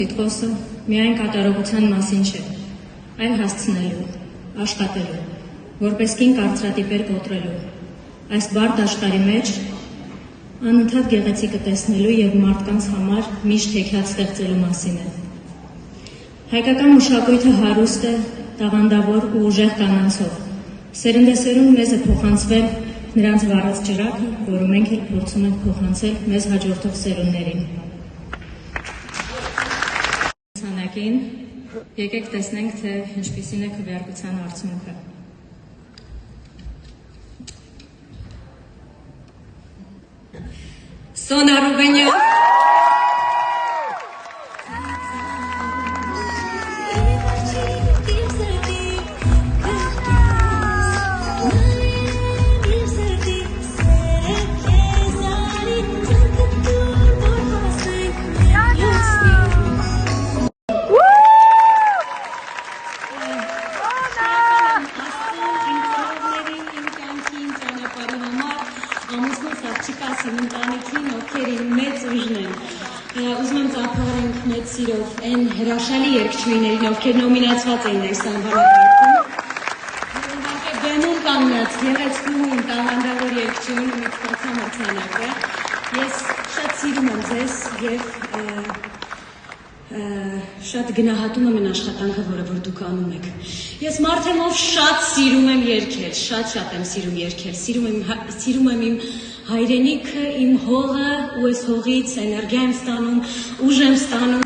Տիտղոսը միայն կատարողության մասին չէ, այլ հասցնելու, աշխատելու, որպես կին կարծրատիպեր կոտրելու, այս բարդ աշխարհի մեջ անընդհատ գեղեցիկը տեսնելու և մարդկանց համար միշտ հեքիաթ ստեղծելու մասին է։ Հայկական մշակույթը հարուստ է, տաղանդավոր ու ուժեղ կանանցով, սերնդեսերունդ մեզ է փոխանցվել նրանց վառած ջրակը, որը մենք էլ փորձում ենք փոխանցել մեզ հաջորդող սերունդներին։ Եկեք տեսնենք, թե ինչպիսին է քվեարկության արդյունքը։ Սոնա Ռուբենյան չկասեմ ընտանիքին, ովքեր իմ մեծ ուժն են։ Ուզում եմ ծափահարենք մեծ սիրով այն հրաշալի երգչուհիներին, ովքեր նոմինացված էին այս անվանակարգում։ Իհարկե բեմում կանգնած գեղեցկուհուն տաղանդավոր երգչուհին ում ստացա մրցանակը։ Ես շատ սիրում եմ ձեզ և շատ գնահատում եմ այն աշխատանքը, որը դուք անում եք։ Ես մարդ եմ, ով շատ սիրում եմ երգել, շատ եմ սիրում երգել, սիրում եմ իմ հայրենիքը, իմ հողը ու այս հողից էներգիա եմ ստանում, ուժ եմ ստանում,